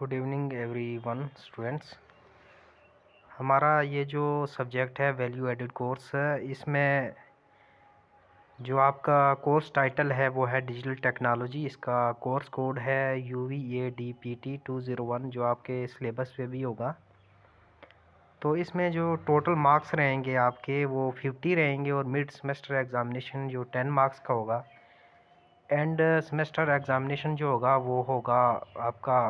Good evening everyone students. हमारा ये जो सब्जेक्ट है वैल्यू एडेड कोर्स है, इसमें जो आपका कोर्स टाइटल है वो है डिजिटल टेक्नोलॉजी। इसका कोर्स कोड है UVADPT 201 जो आपके सिलेबस पे भी होगा। तो इसमें जो टोटल मार्क्स रहेंगे आपके वो 50 रहेंगे और मिड सेमेस्टर एग्ज़ामिनेशन जो 10 मार्क्स का होगा। एंड सेमेस्टर एग्ज़ामिनेशन जो होगा वो होगा आपका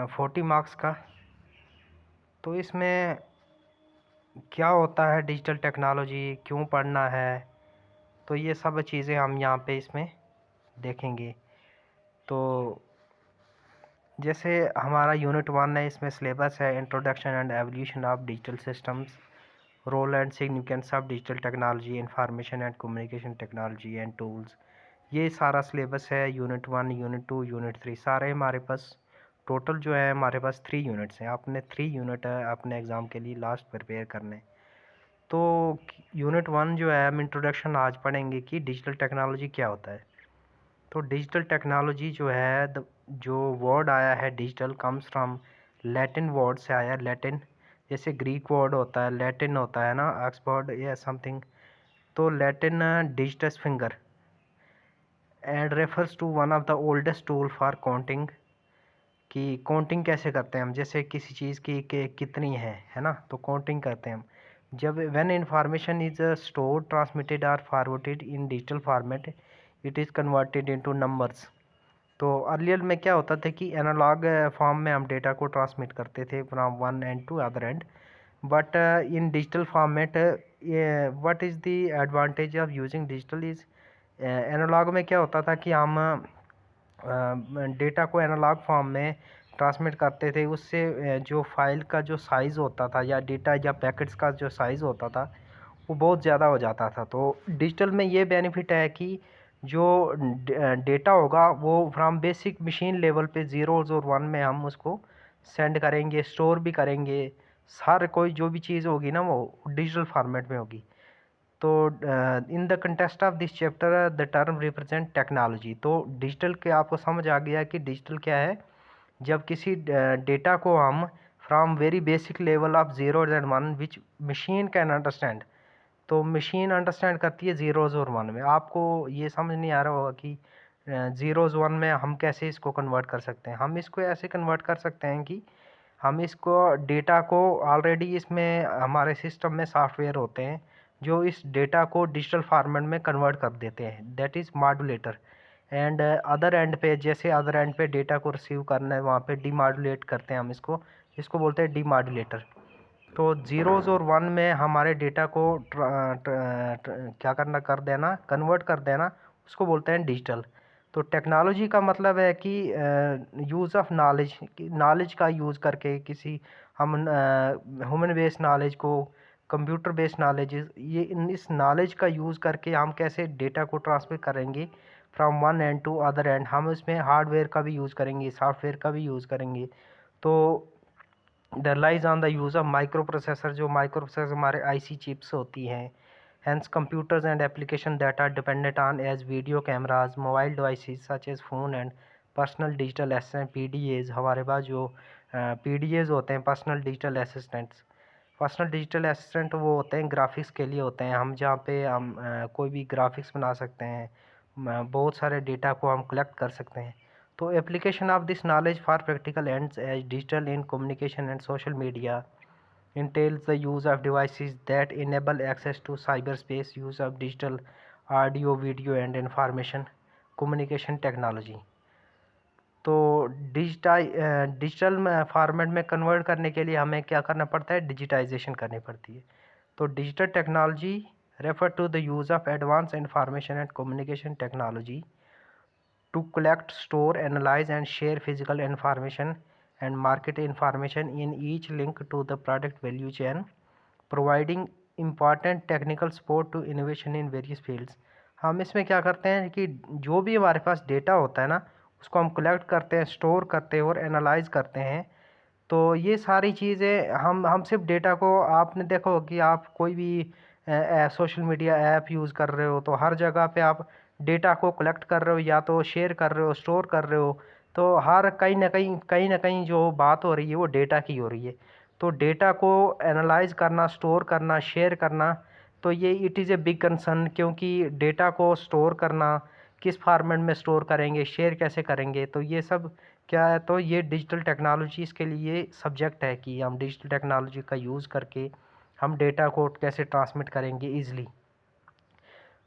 40 मार्क्स का। तो इसमें क्या होता है डिजिटल टेक्नोलॉजी, क्यों पढ़ना है, तो ये सब चीज़ें हम यहाँ पे इसमें देखेंगे। तो जैसे हमारा यूनिट 1 है, इसमें सिलेबस है introduction and evolution of digital systems, role and significance of digital technology, information and communication technology and tools. ये सारा सिलेबस है यूनिट 1, यूनिट 2, यूनिट 3 सारे हमारे पास। टोटल जो है हमारे पास 3 यूनिट्स हैं। आपने 3 यूनिट अपने एग्ज़ाम के लिए लास्ट प्रिपेयर करने। तो यूनिट 1 जो है हम इंट्रोडक्शन आज पढ़ेंगे कि डिजिटल टेक्नोलॉजी क्या होता है। तो डिजिटल टेक्नोलॉजी जो है जो वर्ड आया है digital comes from Latin word से आया। लैटिन जैसे ग्रीक वर्ड होता है, लैटिन होता है ना, ऑक्सफोर्ड या समथिंग। तो Latin digitus finger and refers to one of the oldest tool for counting. कि काउंटिंग कैसे करते हैं हम, जैसे किसी चीज़ की कि कितनी है ना, तो काउंटिंग करते हैं हम। जब when information is stored, transmitted और forwarded in digital format, it is converted into numbers. तो अर्लियर में क्या होता था कि एनालॉग फॉर्म में हम डेटा को ट्रांसमिट करते थे from one end to other end, but in digital format what is the advantage of using digital is, analogue में क्या होता था कि हम डेटा को एनालॉग फॉर्म में ट्रांसमिट करते थे। उससे जो फाइल का जो साइज़ होता था या डेटा या पैकेट्स का जो साइज़ होता था वो बहुत ज़्यादा हो जाता था। तो डिजिटल में ये बेनिफिट है कि जो डेटा होगा वो फ्रॉम बेसिक मशीन लेवल पे ज़ीरोज़ और वन में हम उसको सेंड करेंगे, स्टोर भी करेंगे। हर कोई जो भी चीज़ होगी ना वो डिजिटल फॉर्मेट में होगी। तो in the context of this chapter the term represent technology. तो डिजिटल के आपको समझ आ गया कि डिजिटल क्या है। जब किसी डेटा को हम from very basic level of zeros and one which machine can understand, तो मशीन अंडरस्टैंड करती है ज़ीरोज़ और वन में। आपको ये समझ नहीं आ रहा होगा कि ज़ीरोज़ वन में हम कैसे इसको कन्वर्ट कर सकते हैं। हम इसको ऐसे कन्वर्ट कर सकते हैं कि हम इसको डेटा को ऑलरेडी इसमें हमारे सिस्टम में सॉफ्टवेयर होते हैं जो इस डेटा को डिजिटल फॉर्मेट में कन्वर्ट कर देते हैं, that is modulator. And other and पे, जैसे अदर एंड पे डेटा को रिसीव करना है वहाँ पे डीमॉड्यूलेट करते हैं हम इसको इसको बोलते हैं डीमॉड्यूलेटर। तो ज़ीरोज़ और वन में हमारे डेटा को क्या करना, कर देना, कन्वर्ट कर देना, उसको बोलते हैं डिजिटल। तो टेक्नोलॉजी का मतलब है कि यूज़ ऑफ नॉलेज, नॉलेज का यूज़ करके किसी हम ह्यूमन बेस्ड नॉलेज को कंप्यूटर बेस्ड नॉलेज, ये इस नॉलेज का यूज़ करके हम कैसे डेटा को ट्रांसफर करेंगे from one end to other end. हम इसमें हार्डवेयर का भी यूज़ करेंगे, सॉफ्टवेयर का भी यूज़ करेंगे। तो the lies on the use of microprocessor, जो माइक्रो प्रोसेसर हमारे IC चिप्स होती हैं। Hence computers and application that are dependent on as video cameras, mobile devices such as phone and personal digital assistant PDAs। हमारे पास जो PDAs होते हैं, personal digital assistants. Personal digital assistant वो होते हैं ग्राफिक्स के लिए होते हैं, हम जहाँ पे हम कोई भी ग्राफिक्स बना सकते हैं, बहुत सारे डेटा को हम कलेक्ट कर सकते हैं। तो application of this knowledge for practical ends as digital in communication and social media entails the use of devices that enable access to cyberspace, use of digital audio, video and information communication technology। तो digital format में convert करने के लिए हमें क्या करना पड़ता है, डिजिटाइजेशन करनी पड़ती है। तो digital technology refer to the use of advance information and communication technology to collect, store, analyze and share physical information and market information in each link to the product value chain, providing important technical support to innovation in various fields। हम इसमें क्या करते हैं कि जो भी हमारे पास data होता है ना उसको हम कलेक्ट करते हैं, स्टोर करते हैं और एनालाइज करते हैं। तो ये सारी चीज़ें हम सिर्फ डेटा को, आपने देखा हो कि आप कोई भी सोशल मीडिया ऐप यूज़ कर रहे हो तो हर जगह पे आप डेटा को कलेक्ट कर रहे हो या तो शेयर कर रहे हो, स्टोर कर रहे हो, तो हर कहीं ना कहीं जो बात हो रही है वो डेटा की हो रही है। तो डेटा को एनालाइज करना, स्टोर करना, शेयर करना, तो ये it is a big concern, क्योंकि डेटा को स्टोर करना, किस फॉर्मेट में स्टोर करेंगे, शेयर कैसे करेंगे, तो ये सब क्या है, तो ये डिजिटल टेक्नोलॉजीज़ के लिए सब्जेक्ट है कि हम डिजिटल टेक्नोलॉजी का यूज़ करके हम डेटा को कैसे ट्रांसमिट करेंगे ईज़िली।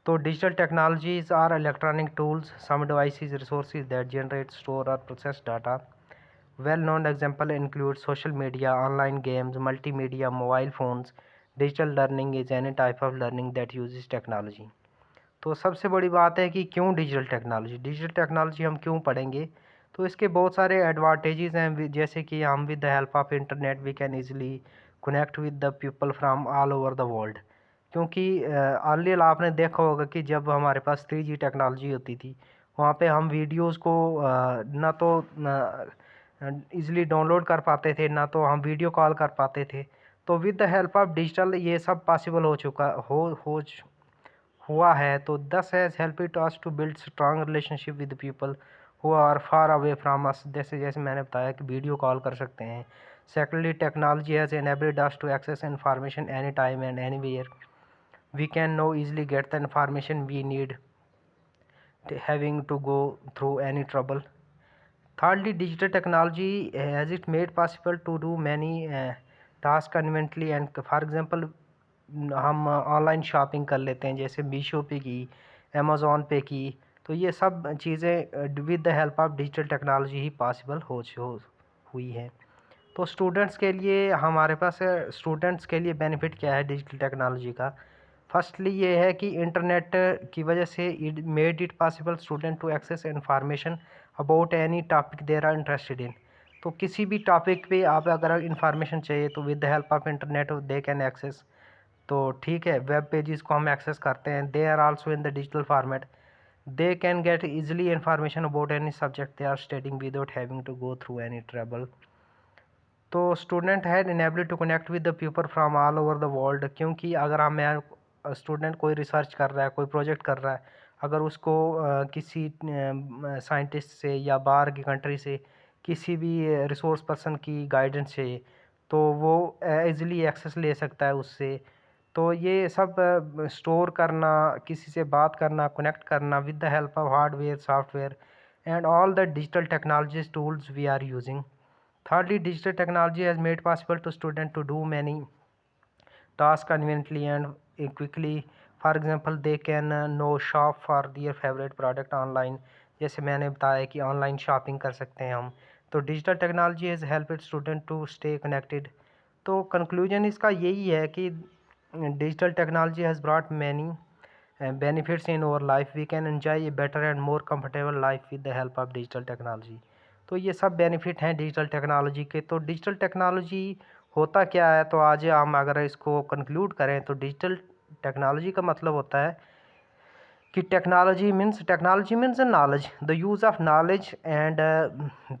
तो digital technologies are electronic tools, some devices, resources that generate, store, or process data. Well-known example include social media, online games, multimedia, mobile phones. Digital learning is any type of learning that uses technology. तो सबसे बड़ी बात है कि क्यों digital technology हम क्यों पढ़ेंगे। तो इसके बहुत सारे एडवांटेजेस हैं, जैसे कि हम with the help of internet we can easily connect with the people from all over the world. क्योंकि अर्लियर आपने देखा होगा कि जब हमारे पास 3G टेक्नोलॉजी होती थी, वहाँ पे हम वीडियोस को ना तो ईज़िली डाउनलोड कर पाते थे, ना तो हम वीडियो कॉल कर पाते थे। तो with the help of digital ये सब पॉसिबल हुआ है। तो this has helped us to build strong relationship with people who are far away from us. जैसे जैसे मैंने बताया कि वीडियो कॉल कर सकते हैं। Secondly, technology has enabled us to access information anytime and anywhere. We can now easily get the information we need, having to go through any trouble. Thirdly, digital technology has it made possible to do many tasks conveniently, and for example हम online shopping कर लेते हैं, जैसे मीशो पे की, Amazon पे की। तो ये सब चीज़ें with the help of digital technology he possible हुई हैं। तो स्टूडेंट्स के लिए हमारे पास स्टूडेंट्स के लिए बेनिफिट क्या है डिजिटल टेक्नोलॉजी का। फर्स्टली ये है कि इंटरनेट की वजह से it made it possible student to access information about any topic there are interested in. तो किसी भी टॉपिक पे आप अगर इंफॉर्मेशन चाहिए तो with the help of internet they can access. तो ठीक है, वेब पेजेस को हम एक्सेस करते हैं, they are also in the digital format. They can get easily information about any subject they are studying without having to go through any trouble. तो student है enable to connect with the people from all over the world, क्योंकि अगर हम student कोई research कर रहा है, कोई प्रोजेक्ट कर रहा है, अगर उसको किसी साइंटिस्ट से या बाहर की कंट्री से किसी भी रिसोर्स पर्सन की गाइडेंस चाहिए, तो वो इजीली एक्सेस ले सकता है उससे। तो ये सब स्टोर करना, किसी से बात करना, कनेक्ट करना with the help of hardware, software and all the digital technologies tools we are using. Thirdly, digital technology has made possible to students to do many tasks conveniently and quickly. For example, they can know shop for their favorite product online. जैसे मैंने बताया कि online shopping कर सकते हैं हम। तो digital technology has helped student to stay connected. तो कंक्लूजन इसका यही है कि digital technology has brought many benefits in our life. We can enjoy a better and more comfortable life with the help of digital technology. तो ये सब benefit हैं digital technology के। तो डिजिटल टेक्नोलॉजी होता क्या है, तो आज हम अगर इसको कंक्लूड करें तो डिजिटल टेक्नोलॉजी का मतलब होता है कि technology means knowledge, the use of knowledge and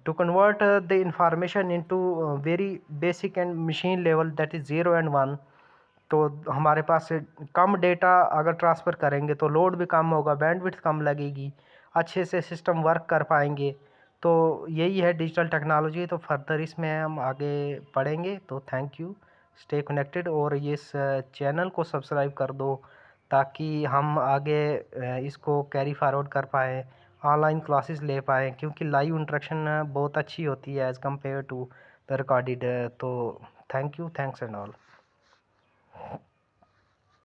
to convert the information into very basic and machine level, that is 0 and 1। तो हमारे पास कम डेटा अगर ट्रांसफ़र करेंगे तो लोड भी कम होगा, बैंडविड्थ कम लगेगी, अच्छे से सिस्टम वर्क कर पाएंगे। तो यही है डिजिटल टेक्नोलॉजी। तो फर्दर इसमें हम आगे पढ़ेंगे। तो थैंक यू, स्टे कनेक्टेड और इस चैनल को सब्सक्राइब कर दो ताकि हम आगे इसको कैरी फॉरवर्ड कर पाएँ, ऑनलाइन क्लासेस ले पाएँ, क्योंकि लाइव इंटरेक्शन बहुत अच्छी होती है as compare to the recorded. तो thank you, thanks and all.